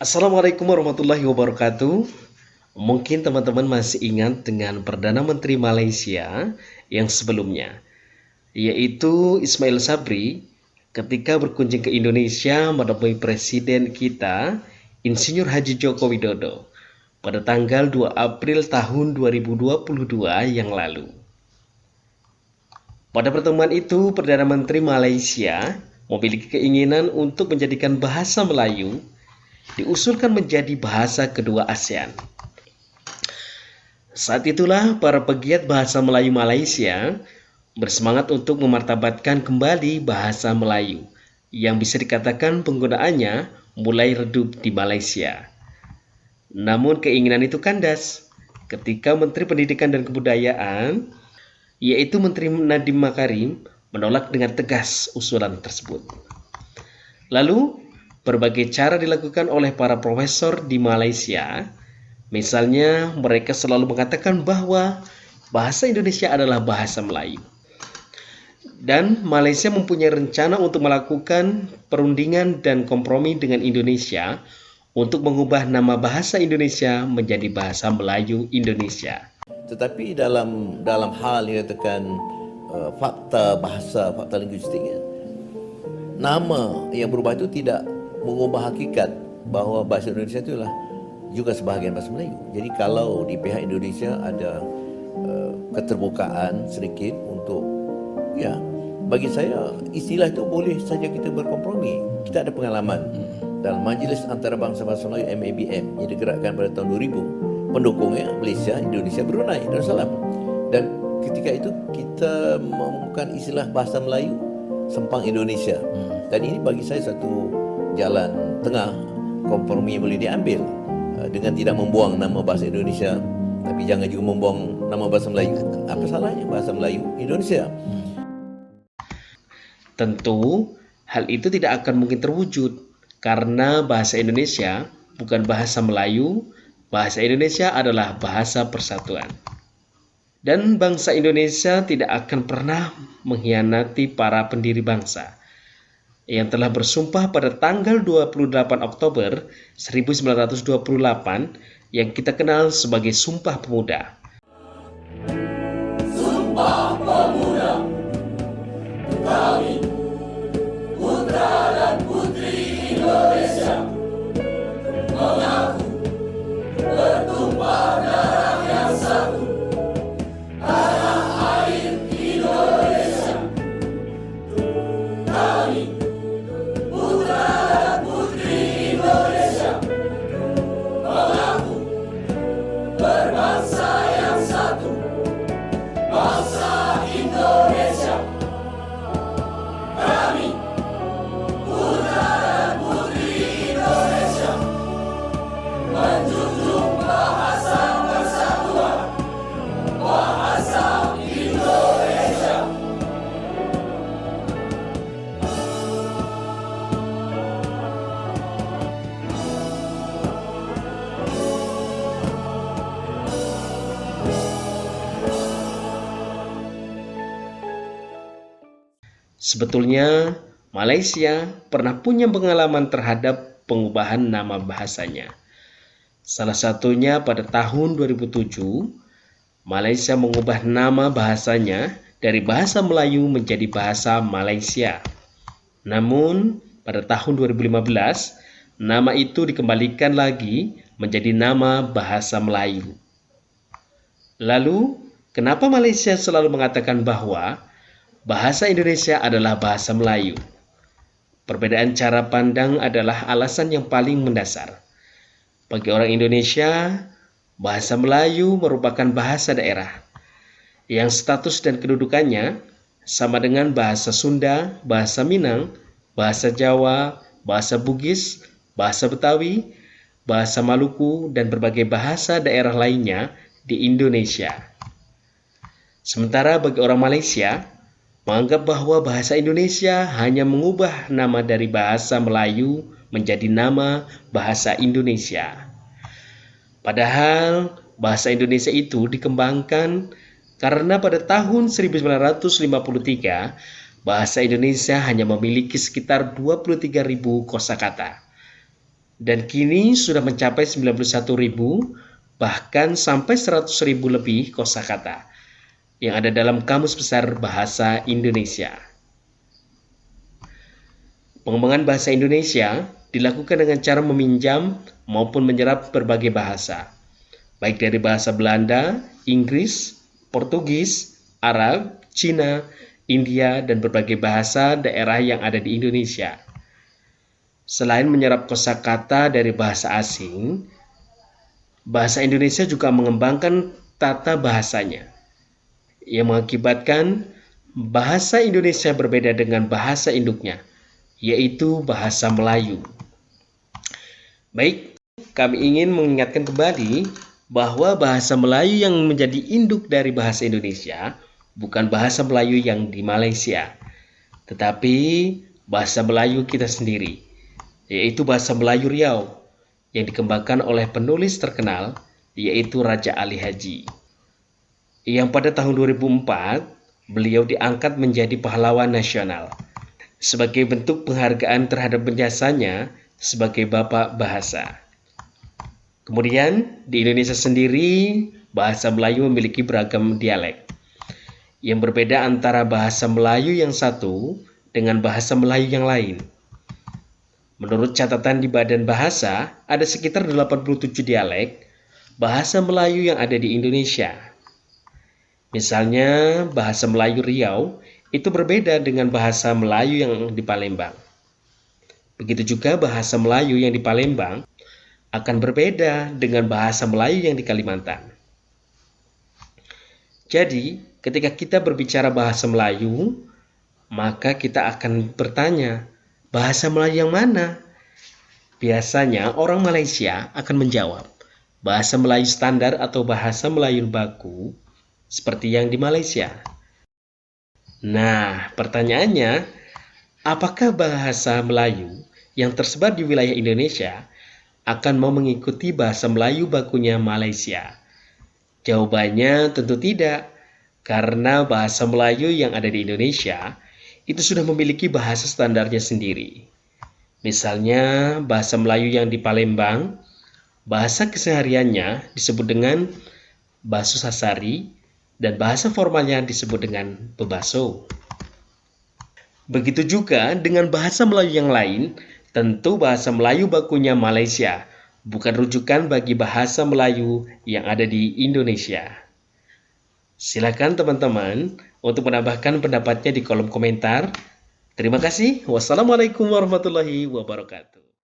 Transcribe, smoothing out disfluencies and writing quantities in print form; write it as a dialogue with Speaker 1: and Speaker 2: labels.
Speaker 1: Assalamualaikum warahmatullahi wabarakatuh. Mungkin teman-teman masih ingat dengan Perdana Menteri Malaysia yang sebelumnya, yaitu Ismail Sabri, ketika berkunjung ke Indonesia menemui Presiden kita, Insinyur Haji Joko Widodo, pada tanggal 2 April tahun 2022 yang lalu. Pada pertemuan itu, Perdana Menteri Malaysia memiliki keinginan untuk menjadikan bahasa Melayu diusulkan menjadi bahasa kedua ASEAN. Saat itulah para pegiat bahasa Melayu Malaysia bersemangat untuk memartabatkan kembali bahasa Melayu yang bisa dikatakan penggunaannya mulai redup di Malaysia. Namun keinginan itu kandas ketika Menteri Pendidikan dan Kebudayaan, yaitu Menteri Nadiem Makarim, menolak dengan tegas usulan tersebut. Lalu, berbagai cara dilakukan oleh para profesor di Malaysia. Misalnya, mereka selalu mengatakan bahwa bahasa Indonesia adalah bahasa Melayu. Dan Malaysia mempunyai rencana untuk melakukan perundingan dan kompromi dengan Indonesia untuk mengubah nama bahasa Indonesia menjadi bahasa Melayu Indonesia.
Speaker 2: Tetapi dalam hal yang dikatakan fakta bahasa, fakta linguistiknya, nama yang berubah itu tidak mengubah hakikat bahawa bahasa Indonesia itulah juga sebahagian bahasa Melayu. Jadi kalau di pihak Indonesia ada keterbukaan sedikit untuk, ya, bagi saya istilah itu boleh saja kita berkompromi. Kita ada pengalaman dalam Majlis Antarabangsa Bahasa Melayu MABM yang digerakkan pada tahun 2000, pendukungnya Malaysia, Indonesia, Brunei Darussalam. Dan ketika itu kita menemukan istilah bahasa Melayu Sempang Indonesia. Dan ini bagi saya satu jalan tengah kompromi yang boleh diambil dengan tidak membuang nama bahasa Indonesia, tapi jangan juga membuang nama bahasa Melayu. Apa salahnya bahasa Melayu Indonesia?
Speaker 1: Tentu hal itu tidak akan mungkin terwujud karena bahasa Indonesia bukan bahasa Melayu. Bahasa Indonesia adalah bahasa persatuan. Dan bangsa Indonesia tidak akan pernah mengkhianati para pendiri bangsa yang telah bersumpah pada tanggal 28 Oktober 1928 yang kita kenal sebagai Sumpah Pemuda.
Speaker 3: Sumpah Pemuda, kami, putra dan putri Indonesia, mengaku bertumpah darah yang satu, tanah air Indonesia. Kami, putra dan putri Indonesia, mengaku berbangsa yang satu, bangsa Indonesia. Kami, putra dan putri Indonesia, menjunjung bahasa persatuan, bahasa Indonesia.
Speaker 1: Sebetulnya, Malaysia pernah punya pengalaman terhadap pengubahan nama bahasanya. Salah satunya pada tahun 2007, Malaysia mengubah nama bahasanya dari bahasa Melayu menjadi bahasa Malaysia. Namun, pada tahun 2015, nama itu dikembalikan lagi menjadi nama bahasa Melayu. Lalu, kenapa Malaysia selalu mengatakan bahwa bahasa Indonesia adalah bahasa Melayu? Perbedaan cara pandang adalah alasan yang paling mendasar. Bagi orang Indonesia, bahasa Melayu merupakan bahasa daerah yang status dan kedudukannya sama dengan bahasa Sunda, bahasa Minang, bahasa Jawa, bahasa Bugis, bahasa Betawi, bahasa Maluku, dan berbagai bahasa daerah lainnya di Indonesia. Sementara bagi orang Malaysia, menganggap bahwa bahasa Indonesia hanya mengubah nama dari bahasa Melayu menjadi nama bahasa Indonesia. Padahal bahasa Indonesia itu dikembangkan karena pada tahun 1953 bahasa Indonesia hanya memiliki sekitar 23.000 kosakata. dan kini sudah mencapai 91.000 bahkan sampai 100.000 lebih kosakata yang ada dalam Kamus Besar Bahasa Indonesia. Pengembangan bahasa Indonesia dilakukan dengan cara meminjam maupun menyerap berbagai bahasa, baik dari bahasa Belanda, Inggris, Portugis, Arab, Cina, India, dan berbagai bahasa daerah yang ada di Indonesia. Selain menyerap kosakata dari bahasa asing, bahasa Indonesia juga mengembangkan tata bahasanya, yang mengakibatkan bahasa Indonesia berbeda dengan bahasa induknya, yaitu bahasa Melayu. Baik, kami ingin mengingatkan kembali bahwa bahasa Melayu yang menjadi induk dari bahasa Indonesia bukan bahasa Melayu yang di Malaysia, tetapi bahasa Melayu kita sendiri, yaitu bahasa Melayu Riau, yang dikembangkan oleh penulis terkenal, yaitu Raja Ali Haji, yang pada tahun 2004 beliau diangkat menjadi pahlawan nasional sebagai bentuk penghargaan terhadap jasanya sebagai bapak bahasa. Kemudian di Indonesia sendiri, bahasa Melayu memiliki beragam dialek yang berbeda antara bahasa Melayu yang satu dengan bahasa Melayu yang lain. Menurut catatan di Badan Bahasa, ada sekitar 87 dialek bahasa Melayu yang ada di Indonesia. Misalnya, bahasa Melayu Riau itu berbeda dengan bahasa Melayu yang di Palembang. Begitu juga bahasa Melayu yang di Palembang akan berbeda dengan bahasa Melayu yang di Kalimantan. Jadi, ketika kita berbicara bahasa Melayu, maka kita akan bertanya, bahasa Melayu yang mana? Biasanya orang Malaysia akan menjawab, bahasa Melayu standar atau bahasa Melayu baku seperti yang di Malaysia. Nah, pertanyaannya, apakah bahasa Melayu yang tersebar di wilayah Indonesia akan mau mengikuti bahasa Melayu bakunya Malaysia? Jawabannya tentu tidak, karena bahasa Melayu yang ada di Indonesia itu sudah memiliki bahasa standarnya sendiri. Misalnya, bahasa Melayu yang di Palembang, bahasa kesehariannya disebut dengan Baso Sasari, dan bahasa formalnya disebut dengan Bebaso. Begitu juga dengan bahasa Melayu yang lain, tentu bahasa Melayu bakunya Malaysia bukan rujukan bagi bahasa Melayu yang ada di Indonesia. Silakan teman-teman untuk menambahkan pendapatnya di kolom komentar. Terima kasih. Wassalamualaikum warahmatullahi wabarakatuh.